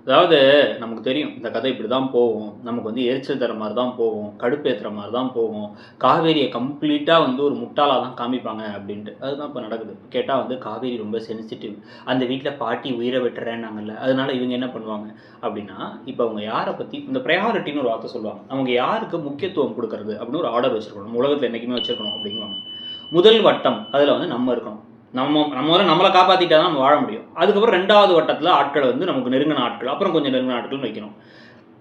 அதாவது நமக்கு தெரியும் இந்த கதை இப்படி தான் போகும். நமக்கு வந்து எரிச்சல் தர மாரி தான் போகும். கடுப்பேத்துற மாரி தான் போகும். காவேரிய கம்ப்ளீட்டா வந்து ஒரு முட்டாளா தான் காமிப்பாங்க அப்படின்ட்டு. அதுதான் இப்ப நடக்குது. கேட்டா வந்து காவேரி ரொம்ப சென்சிட்டிவ். அந்த வீட்ல பாட்டி உயிர விட்டுறேன்னாங்கல்ல. அதனால இவங்க என்ன பண்ணுவாங்க அப்படின்னா, இப்ப அவங்க யார பத்தி இந்த ப்ரையாரிட்டின்னு ஒரு வார்த்தை சொல்லுவாங்க. அவங்க யாருக்கு முக்கியத்துவம் குடுக்குறது அப்படின்னு ஒரு ஆர்டர் வச்சிருக்கணும். நம்ம உலகத்துல என்னைக்குமே வச்சிருக்கணும் அப்படிங்குவாங்க. முதல் வட்டம் அதுல வந்து நம்ம இருக்கணும். நம்மள காப்பாத்திட்டா தான் நம்ம வாழ முடியும். அதுக்கப்புறம் 2வது வட்டத்துல ஆட்கள் வந்து நமக்கு நெருங்கின ஆட்கள். அப்புறம் கொஞ்சம் நெருங்கின ஆட்கள்னு வைக்கணும்.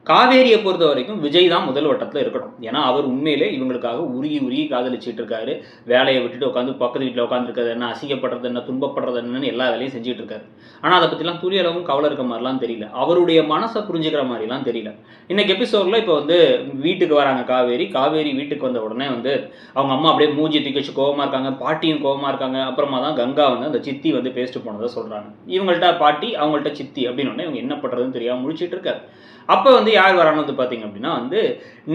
காவேரிய பொறுத்தவரைக்கும் விஜய் தான் முதல் வட்டத்துல இருக்கணும். ஏன்னா, அவர் உண்மையிலே இவங்களுக்காக உருகி உருகி காதலிச்சுட்டு இருக்காரு. வேலைய விட்டுட்டு உட்காந்து பக்கத்து வீட்ல உட்காந்துருக்கிறது என்ன, அசிங்கப்படுறது என்ன, துன்பப்படுறது என்னன்னு எல்லா வேலையும் செஞ்சுட்டு இருக்காரு. ஆனா, அத பத்திலாம் துளியளவும் கவலை இருக்க மாரிலாம் தெரியல. அவருடைய மனச புரிஞ்சுக்கிற மாரிலாம் தெரியல. இன்னைக்கு எபிசோட்ல இப்ப வந்து வீட்டுக்கு வராங்க காவேரி. காவேரி வீட்டுக்கு வந்த உடனே வந்து அவங்க அம்மா அப்படியே மூஞ்சிய தூக்கி வச்சு கோவமா இருக்காங்க. பாட்டியும் கோவமா இருக்காங்க. அப்புறமா தான் கங்கா வந்து அந்த சித்தி வந்து பேசிட்டு போனதா சொல்றாங்க. இவங்கள்ட்ட பாட்டி, அவங்கள்ட்ட சித்தி அப்படின்னு உடனே இவங்க என்ன பண்றதுன்னு தெரியாம முழிச்சிட்டு இருக்காரு. அப்ப வந்து யார் வரான்னு வந்து பார்த்தீங்க அப்படின்னா வந்து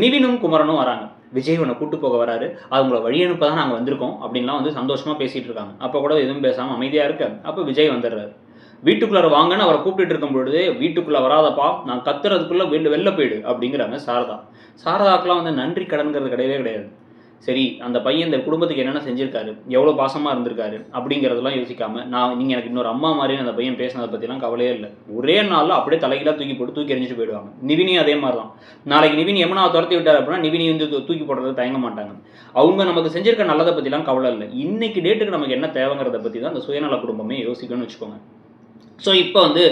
நிவினும் குமரனும் வராங்க. விஜய் உன்னை கூட்டு போக வராரு. அவங்கள வழி அனுப்ப தான் நாங்க வந்திருக்கோம் அப்படின்லாம் வந்து சந்தோஷமா பேசிட்டு இருக்காங்க. அப்ப கூட எதுவும் பேசாம அமைதியா இருக்க. அப்ப விஜய் வந்துடுறாரு. வீட்டுக்குள்ளார வாங்கன்னு அவரை கூப்பிட்டுட்டு இருக்கும் பொழுது, வீட்டுக்குள்ள வராதப்பா, நான் கத்துறதுக்குள்ள வெளில போயிடு அப்படிங்கிறாங்க சாரதா. சாரதாக்கெல்லாம் வந்து நன்றி கடன்கிறது கிடையவே கிடையாது. சரி, அந்த பையன் இந்த குடும்பத்துக்கு என்னென்ன செஞ்சிருக்காரு, எவ்வளோ பாசமா இருந்திருக்காரு அப்படிங்கிறதெல்லாம் யோசிக்காம, நீங்க எனக்கு இன்னொரு அம்மா மாரின்னு அந்த பையன் பேசினத பத்திலாம் கவலையே இல்ல. ஒரே நாள்ல அப்படியே தலைகீழா தூக்கி போட்டு தூக்கி எறிஞ்சிட்டு போயிடுவாங்க. நிவினியும் அதே மாரி தான். நாளைக்கு நிவின் யமுனாவ தொரத்தி விட்டாரு அப்படின்னா, நிவினி வந்து தூக்கி போடுறதுக்கு தயங்க மாட்டாங்க. அவங்க நமக்கு செஞ்சிருக்க நல்லத பத்திலாம் கவலை இல்ல. இன்னைக்கு டேட்டுக்கு நமக்கு என்ன தேவைங்கிறத பத்தி தான் அந்த சுயநல குடும்பமே யோசிக்கும்னு வச்சுக்கோங்க. ஸோ இப்போ வந்து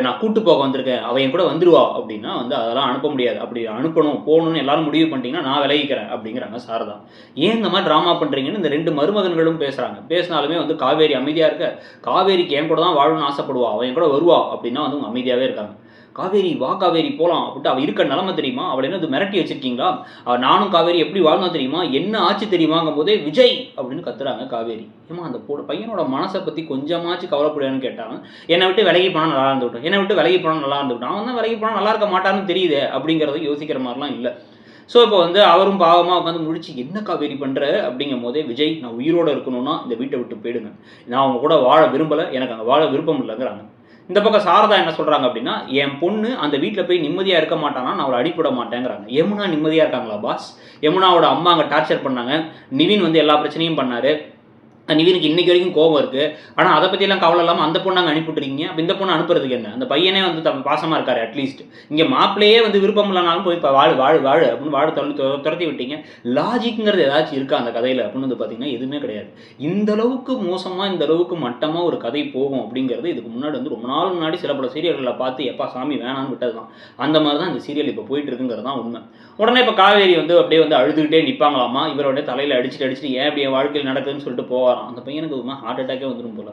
நான் கூட்டு போக வந்திருக்கேன். அவ என் கூட வந்துருவா அப்படின்னா வந்து அதெல்லாம் அனுப்ப முடியாது. அப்படி அனுப்பணும், போகணும்னு எல்லாரும் முடிவு பண்ணிட்டீங்கன்னா, நான் விலகிக்கிறேன் அப்படிங்கிறாங்க சாரதா. ஏன் இந்த மாரி ட்ராமா பண்றீங்கன்னு இந்த 2 மருமகன்களும் பேசுறாங்க. பேசினாலுமே வந்து காவேரி அமைதியா இருக்க, காவேரிக்கு என் கூட தான் வாழணும்னு ஆசைப்படுவா. அவ என் கூட வருவா அப்படின்னா வந்து அவங்க அமைதியாவே இருக்காங்க. காவேரி வா காவேரி போலாம் அப்படின்ட்டு அவ இருக்க நிலைமை தெரியுமா? அவள என்னது மிரட்டி வச்சிருக்கீங்களா? நானும் காவேரி எப்படி வாழ்ந்தோம் தெரியுமா? என்ன ஆச்சு தெரியுமாங்கும் போதே விஜய் அப்படின்னு கத்துறாங்க காவேரி. ஏமா அந்த பையனோட மனசை பத்தி கொஞ்சமாச்சும் கவலைப்படுவேன்னு கேட்டாங்க. என்னை விட்டு விலகி போனா நல்லா இருந்துவிட்டோம். என்னை விட்டு விலகி போனா நல்லா இருந்துவிட்டோம். அவன் தான் விலகி போனா நல்லா இருக்க மாட்டான்னு தெரியுதே அப்படிங்கிறத யோசிக்கிற மாதிரிலாம் இல்லை. ஸோ இப்போ வந்து அவரும் பாவமாக உட்காந்து முடிச்சு என்ன காவேரி பண்ணுற அப்படிங்கும் போதே விஜய் நான் உயிரோடு இருக்கணும்னா இந்த வீட்டை விட்டு போயிடுங்க. நான் அவங்க கூட வாழ விரும்பலை, எனக்கு அங்கே வாழ விருப்பம் இல்லைங்கிறாங்க. இந்த பக்கம் சாரதா என்ன சொல்றாங்க அப்படின்னா, என் பொண்ணு அந்த வீட்டில் போய் நிம்மதியா இருக்க மாட்டானா, நான் அவளை அடிப்பட மாட்டேங்கிறாங்க. யமுனா நிம்மதியா இருக்காங்களா பாஸ்? யமுனாவோட அம்மா அங்கே டார்ச்சர் பண்ணாங்க. நிவின் வந்து எல்லா பிரச்சனையும் பண்ணாரு. நிவினுக்கு இன்னைக்கு வரைக்கும் கோவம் இருக்கு. ஆனா அத பத்தியெல்லாம் கவலை இல்லாம அந்த பொண்ண அங்க அனுப்பிவிட்டுருக்கீங்க. அப்ப இந்த பொண்ண அனுப்புறதுக்கு என்ன? அந்த பையனே வந்து பாசமா இருக்காரு அட்லீஸ்ட். இங்க மாப்பிள்ளையே வந்து விருப்பம் இல்லனாலும் போய் வாழு வாழு வாழு அப்படின்னு வாழ துரத்தி விட்டீங்க. லாஜிக்ங்கிறது ஏதாச்சும் இருக்கா அந்த கதையில அப்படின்னு வந்து பாத்தீங்கன்னா எதுவுமே கிடையாது. இந்த அளவுக்கு மோசமா, இந்த அளவுக்கு மட்டமா ஒரு கதை போகும் அப்படிங்கிறது இதுக்கு முன்னாடி வந்து ரொம்ப நாள் முன்னாடி சில பல சீரியல்களை பார்த்து எப்பா சாமி வேணான்னு விட்டதுதான். அந்த மாதிரி தான் இந்த சீரியல் இப்போ போயிட்டு இருக்குங்கிறது தான் உண்மை. உடனே இப்போ காவேரி வந்து அப்படியே வந்து அழுதுகிட்டே நிற்பாங்களாமா. இவரோட தலையில் அடிச்சுட்டு ஏன் அப்படி என் வாழ்க்கையில் நடக்குதுன்னு சொல்லிட்டு போவாராம். அந்த பையனுக்கு ஒரு ஹார்ட் அட்டாக்கே வந்துடும் போல.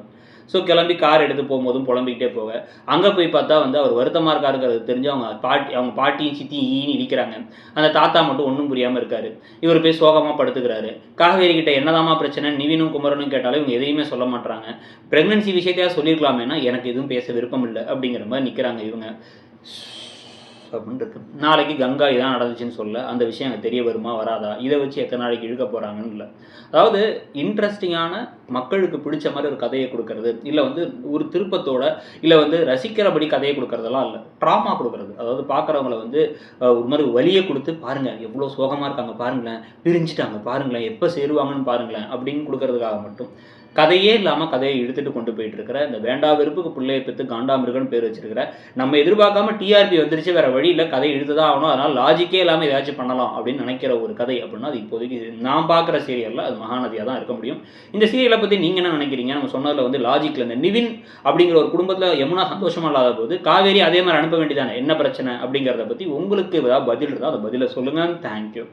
ஸோ கிளம்பி கார் எடுத்து போகும்போதும் புலம்பிக்கிட்டே போக, அங்கே போய் பார்த்தா வந்து அவர் வருத்தமாக இருக்காருங்கிறது தெரிஞ்சு அவங்க பாட்டியும் சித்தியும் ஈன்னு இடிக்கிறாங்க. அந்த தாத்தா மட்டும் ஒன்றும் புரியாமல் இருக்காரு. இவர் போய் சோகமாக படுத்துக்கிறாரு. காவேரி கிட்ட என்னதாம்மா பிரச்சனை, நிவினும் குமரனும் கேட்டாலும் இவங்க எதையுமே சொல்ல மாட்டாங்க. பிரெக்னன்சி விஷயத்தையா சொல்லியிருக்கலாமேனா எனக்கு எதுவும் பேச விருப்பம் இல்லை அப்படிங்கிற மாதிரி நிற்கிறாங்க இவங்க. அப்படின்னு இருக்கு. நாளைக்கு கங்கா இதான் நடந்துச்சுன்னு சொல்ல அந்த விஷயம் எனக்கு தெரிய வருமா வராதா, இதை வச்சு எத்தனை நாளைக்கு இழுக்க போகிறாங்கன்னு இல்லை. அதாவது இன்ட்ரெஸ்டிங்கான மக்களுக்கு பிடிச்ச மாதிரி ஒரு கதையை கொடுக்கறது, இல்லை வந்து ஒரு திருப்பத்தோட, இல்லை வந்து ரசிக்கிறபடி கதையை கொடுக்கறதெல்லாம் இல்லை, ட்ராமா கொடுக்கறது. அதாவது பார்க்குறவங்கள வந்து ஒரு மாதிரி வலியை கொடுத்து பாருங்கள் எவ்வளோ சோகமாக இருக்காங்க பாருங்களேன், பிரிஞ்சுட்டாங்க பாருங்களேன், எப்போ சேருவாங்கன்னு பாருங்களேன் அப்படின்னு கொடுக்கறதுக்காக மட்டும் கதையே இல்லாமல் கதையை இழுத்துட்டு கொண்டு போயிட்டு இருக்கிற இந்த வேண்டா வெறுப்புக்கு பிள்ளையை பெற்று காண்டாமிருகன்னு பேர் வச்சிருக்கிற, நம்ம எதிர்பார்க்காம டிஆர்பி வந்துருச்சு, வேற வழியில் கதை இழுத்துதான் ஆகணும், அதனால் லாஜிக்கே இல்லாமல் ஏதாச்சும் பண்ணலாம் அப்படின்னு நினைக்கிற ஒரு கதை அப்படின்னா அது இப்போதைக்கு நான் பார்க்குற சீரியலில் அது மகாநதியாக தான் இருக்க முடியும். இந்த சீரியலை பற்றி நீங்கள் என்ன நினைக்கிறீங்க? நம்ம சொன்னதில் வந்து லாஜிக்கில் இந்த நிவின் அப்படிங்கிற ஒரு குடும்பத்தில் யமுனா சந்தோஷமாக இல்லாத போது காவேரி அதே மாதிரி அனுப்ப வேண்டியதானே, என்ன பிரச்சனை அப்படிங்கிறத பற்றி உங்களுக்கு ஏதாவது பதில் இருந்தால் அந்த பதிலை சொல்லுங்கள். தேங்க்யூ.